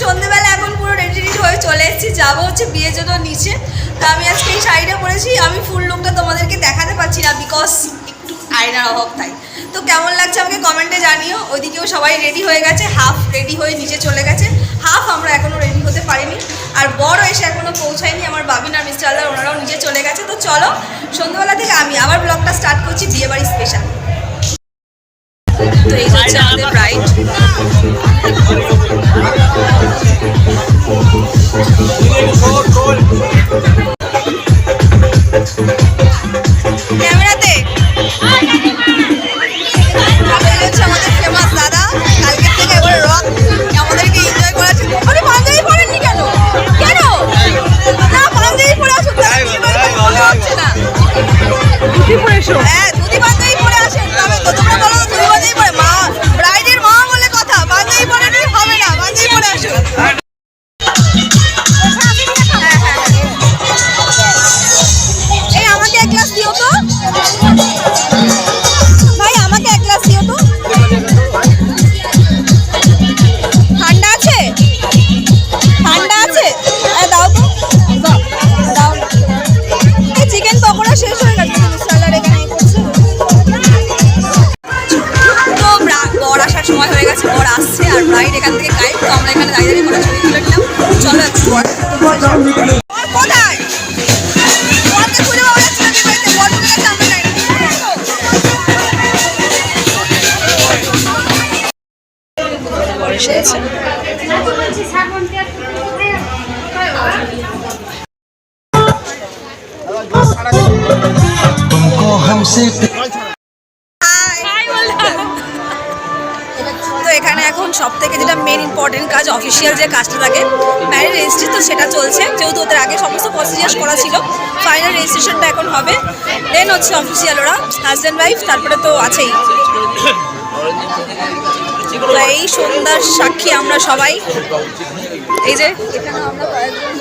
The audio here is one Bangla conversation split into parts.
সন্ধ্যেবেলা এখন পুরো রেডি হয়ে চলে এসেছি, যাবো হচ্ছে বিয়ের জন্য নিচে। তা আমি আজকে এই শাড়িটা পরেছি, আমি ফুল লুকটা তোমাদেরকে দেখাতে পারছি না বিকজ একটু আয়নার অভাব, তাই। তো কেমন লাগছে আমাকে কমেন্টে জানিও। ওইদিকেও সবাই রেডি হয়ে গেছে, হাফ রেডি হয়ে নিচে চলে গেছে, হাফ আমরা এখনও রেডি হতে পারিনি। আর বড় এসে এখনও পৌঁছায়নি, আমার বাবিন আর মিস্টার আল্লাহ ওনারাও নিচে চলে গেছে। তো চলো সন্ধ্যাবেলা থেকে আমি আবার ব্লগটা স্টার্ট করছি বিয়েবাড়ি স্পেশাল। তো এই হচ্ছে আমাদের ব্রাইড। ক্যামেরাতে হচ্ছে আমাদের ফেমাস দাদা, কালকে থেকে এবার রক আমাদেরকে এনজয় করাচ্ছে। আরে পাঞ্জাবি পরেননি কেন? কেন না পাঞ্জাবি পরে আসুন, হচ্ছে না ধুতি পরে এসো। হ্যাঁ ধুতি পাঞ্জাবি পরে আসেন, তবে তো তোমরা বলো ধুতি পাঞ্জাবি পরে। মা ব্রাইডের মা বলে কথা, পাঞ্জাবি পরে হবে না, পাঞ্জাবি পরে আসুন। এই আমাকে এক গ্লাস দিও তো ভাই, আমাকে এক গ্লাস দিও তো। ঠান্ডা আছে, ঠান্ডা আছে, দাও তো দাও। এই চিকেন পকোড়া শেষ হয়ে গেছে, স্যালাড এখানে করছে। তো বর আসার সময় হয়ে গেছে, বর আসছে আর ব্রাইড এখান থেকে গাইড। তো আমরা এখানে দাঁড়িয়ে দাঁড়িয়ে করে ছবি তুলে নিলাম। চলো একটু বর কোথায় বরকে খুঁজে পাওয়া যাচ্ছে না, বর ঢুকে গেছে, আমরা যাই। তো এখানে এখন সব থেকে যেটা মেন ইম্পর্টেন্ট কাজ, অফিসিয়াল যে কাজটা থাকে ম্যারেজ রেজিস্ট্রি, তো সেটা চলছে। যেহেতু ওদের আগে সমস্ত প্রসিজার করা ছিল, ফাইনাল রেজিস্ট্রেশনটা এখন হবে। দেন হচ্ছে অফিসিয়াল ওরা হাজব্যান্ড ওয়াইফ, তারপরে তো আছেই। তো এই সন্ধ্যার সাক্ষী আমরা সবাই। এই যে এখানে আমরা কয়েকজন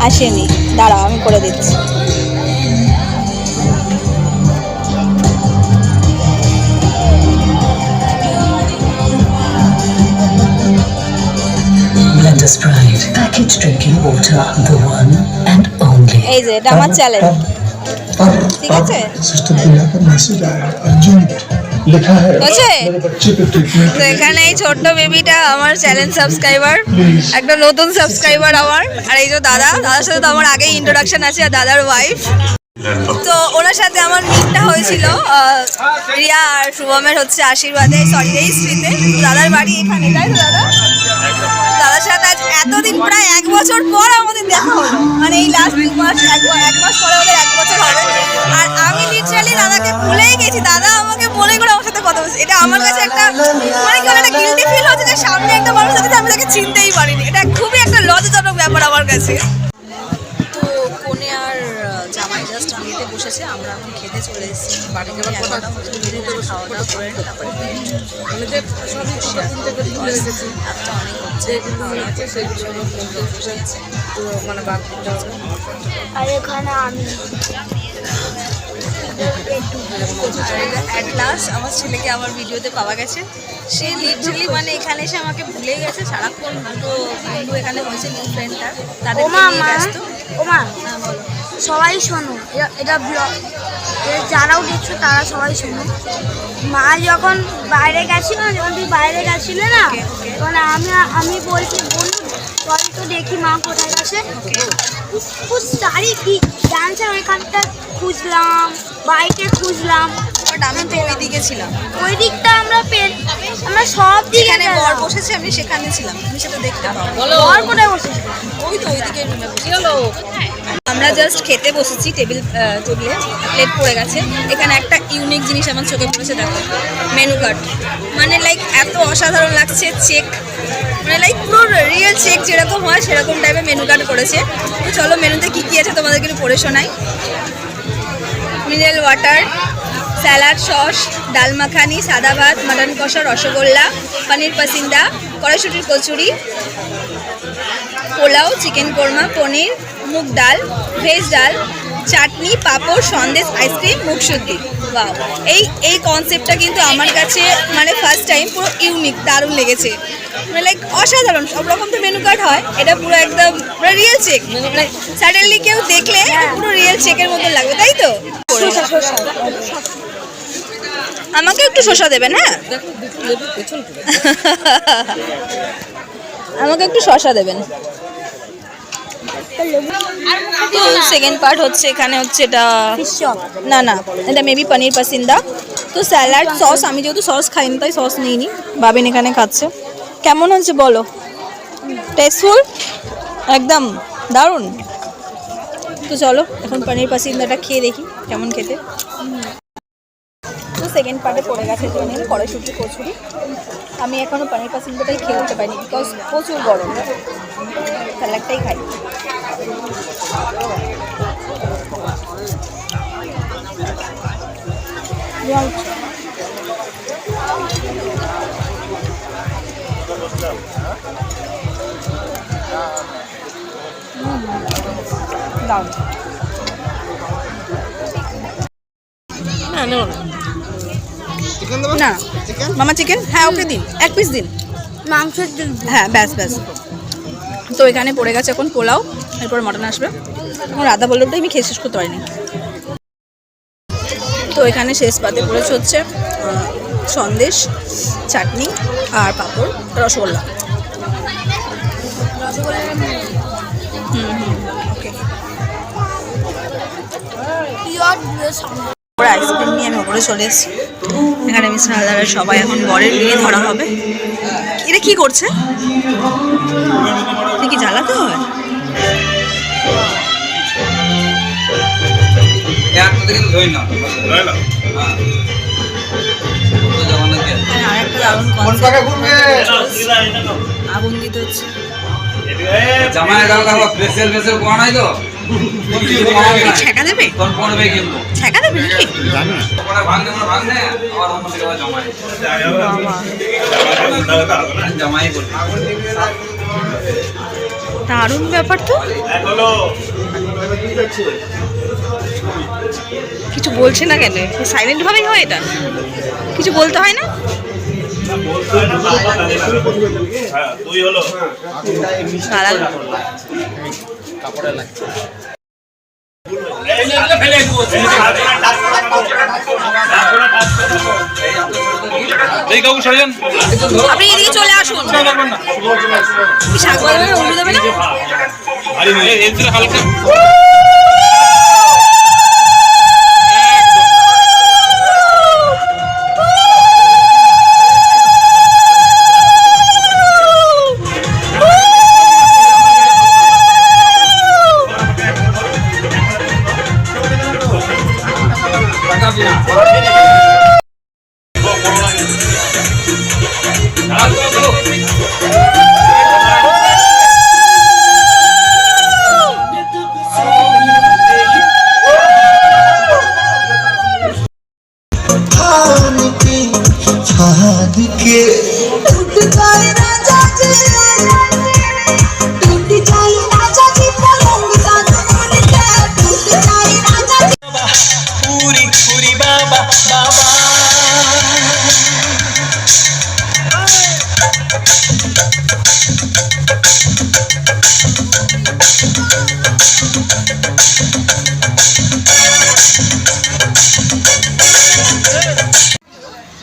আসেনি, দাঁড়াও আমি করে দিচ্ছি। Blender's Pride packaged drinking water, the one and only। এই যে এটা আমার চ্যালেঞ্জ, ঠিক আছে? सिस्टम पे यहाँ पर मैसेज आया अर्जेंट लिखा है मेरे बच्चे को ट्रीटमेंट। তো এখানে এই ছোট্ট বেবিটা আমার চ্যালেঞ্জ সাবস্ক্রাইবার, একটা নতুন সাবস্ক্রাইবার আমার। আর এই যে দাদার সাথে তো আমার আগেই ইন্ট্রোডাকশন আছে, আর দাদার ওয়াইফ। তো ওনার সাথে আমার মিটটা হয়েছিল রিয়া আর শুভমের হচ্ছে আশীর্বাদে, সরি রেজিস্ট্রিতে। দাদার বাড়ি এখানে, তাই তো দাদা? দাদার সাথে আজ এতদিন প্রায় 1 বছর পর আমাদের দেখা হলো, মানে এই লাস্ট 2 মাস, 1 মাস পরে ওদের 1 বছর হবে। আর আমি লিটারালি দাদাকে ভুলেই গেছি, দাদা আমাকে বলে করে আমার সাথে কথা বলছে। এটা আমার কাছে একটা মানে কি একটা গিল্টি ফিল হচ্ছে যে সামনে একটা মানুষ আছে, আমি তাকে চিনতেই পারিনি। এটা খুবই একটা লজ্জাজনক ব্যাপার আমার কাছে। তো কোনে আর জামাই জাস্ট বিয়েতে বসেছে, আমরা এখন খেতে চলে এসেছি। বাড়িতে খাওয়া দাওয়া করে তারপরে আর এখানে আমি অ্যাট লাস্ট আমার ছেলেকে আমার ভিডিওতে পাওয়া গেছে। সে লিটারালি মানে এখানে এসে আমাকে ভুলে গেছে। সারাক্ষণ দুটো বন্ধু এখানে হয়েছে, নিউ ফ্রেন্ড তাদের ব্যস্ত। সবাই শোনো, এটা ব্লগ যারাও দেখছো তারা সবাই শোনো। মা যখন বাইরে গেছিল, যখন তুই বাইরে গেছিলে না, তখন আমি বলছি বলুন চল তো দেখি মা কোথায় গেছে। শাড়ি কি ডান্সের ওইখানটা খুঁজলাম, বাইকে খুঁজলাম, বাট আমি তো ওই দিকে ছিলাম, ওই দিকটা আমরা সব দিকে যেখানে বর গেলাম। বসেছে আমি সেখানে ছিলাম, আমি সেটা দেখতে পাবো। বর কোথায় বসেছে? ওই তো ওইদিকে রুমে আমরা জাস্ট খেতে বসেছি, টেবিলে প্লেট পড়ে গেছে। এখানে একটা ইউনিক জিনিস আমার চোখে পড়েছে, দেখো মেনু কার্ড, মানে লাইক এত অসাধারণ লাগছে। চেক মানে লাইক পুরো রিয়েল চেক যেরকম হয় সেরকম টাইপের মেনু কার্ড করেছে। তো চলো মেনুতে কী কী আছে তোমাদেরকে একটু পড়ে শোনাই। মিনারেল ওয়াটার, স্যালাড, সস, ডাল মাখানি, সাদা ভাত, মাটন কষা, রসগোল্লা, পনির পাসিন্দা, কড়াইশুটির কচুরি, পোলাও, চিকেন কোরমা, পনির, মুগ ডাল, ভেজ ডাল, চাটনি, পাঁপড়, সন্দেশ, আইসক্রিম, মুখশুদ্ধি। বাহ, এই কনসেপ্টটা কিন্তু আমার কাছে মানে ফার্স্ট টাইম পুরো ইউনিক, দারুণ লেগেছে। মানে লাইক অসাধারণ। সব রকম তো মেনু কার্ড হয়, এটা পুরো একদম রিয়েল চেক, মানে সাডেনলি কেউ দেখলে পুরো রিয়েল চেকের মতো লাগবে, তাই তো? আমাকে একটু শসা দেবেন, হ্যাঁ আমাকে একটু শসা দেবেন। তো সেকেন্ড পার্ট হচ্ছে, এখানে হচ্ছে এটা না না এটা মেবি পনির পাসিন্দা। তো স্যালাড, সস, আমি যেহেতু সস খাইনি তাই সস নিইনি, বাবিন এখানে খাচ্ছে। কেমন হচ্ছে বলো? টেস্টফুল, একদম দারুণ। তো চলো এখন পনির পাসিন্দাটা খেয়ে দেখি কেমন খেতে। তো সেকেন্ড পার্টে পড়ে গেছে জন্য কড়াইশুটি কচুরি। আমি এখনও পনির পাসিন্দাটাই খেয়ে উঠতে পারিনি, বিকজ প্রচুর গরম, স্যালাডটাই খাই। দাও না মামা চিকেন, হ্যাঁ ওকে দিন, এক পিস দিন মাংসের দিন। হ্যাঁ ব্যাস ব্যাস। তো এখানে পড়ে গেছে এখন পোলাও, এরপর মটন আসবে। এখন রাধা বল্লভটাই আমি খেয়ে শেষ করতে পারিনি। তো এখানে শেষ পাতে পড়েছে হচ্ছে সন্দেশ, চাটনি আর পাঁপড়, রসগোল্লা। ওকে, ওরা আইসক্রিম নিয়ে আমি ওপরে চলে এসেছি। এখানে মিস্টার হালদারের সবাই এখন বরের বিয়ে ধরা হবে। এটা কি করছে? কি জ্বালাতে হয়? আরেকটা দারুণ আগুন দিতে হচ্ছে। ছ্যাঁকা দেবে, ছ্যাঁকা দেবে নাকি? দারুণ ব্যাপার তো। কিছু বলছে না কেন? সাইলেন্ট ভাবেই হয় এটা, কিছু বলতে হয় না? আপনি এদিকে চলে আসুন। শাক বাজাবে না, উল্টে দেবে না?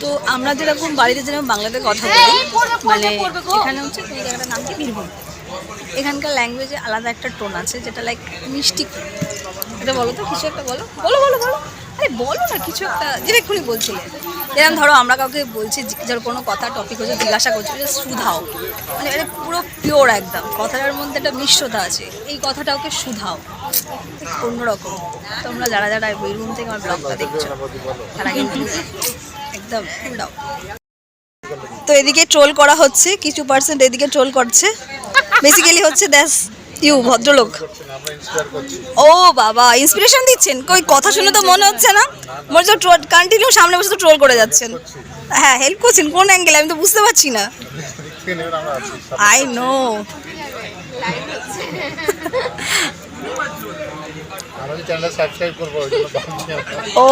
তো আমরা যেরকম বাড়িতে যেরকম বাংলাতে কথা বলি, মানে এখানে হচ্ছে এই জায়গাটার নাম কি, বীরভূম। এখানকার ল্যাঙ্গুয়েজে আলাদা একটা টোন আছে যেটা লাইক মিষ্টি। এটা বলো তো, কিছু একটা বলো, বলো বলো বলো। আরে বলো না কিছু একটা, যেটা এক্ষুনি বলছিলে, যেরকম ধরো আমরা কাউকে বলছি, ধরো কোনো কথা টপিক হচ্ছে জিজ্ঞাসা করছি, শুধাও, মানে এটা পুরো পিওর একদম, কথাটার মধ্যে একটা মিষ্টতা আছে, এই কথাটা ওকে শুধাও, অন্যরকম। তোমরা যারা যারা ওই রুম থেকে আমার ব্লগটা দেখছো তারা কিন্তু একদম দাও। তো এদিকে ট্রোল করা হচ্ছে, কিছু পার্সেন্ট এদিকে ট্রোল করছে, বেসিক্যালি হচ্ছে দ্যাস ইউ ভদ্রলোক। ও বাবা, ইন্সপিরেশন দিচ্ছেন, কই কথা শুনে তো মনে হচ্ছে না, মনে হচ্ছে কন্টিনিউ সামনে বসে তো ট্রোল করে যাচ্ছেন। হ্যাঁ, হেল্প করছেন কোন অ্যাঙ্গেলে আমি তো বুঝতে পারছি না। I know. চ্যানেল সাবস্ক্রাইব করবো। ও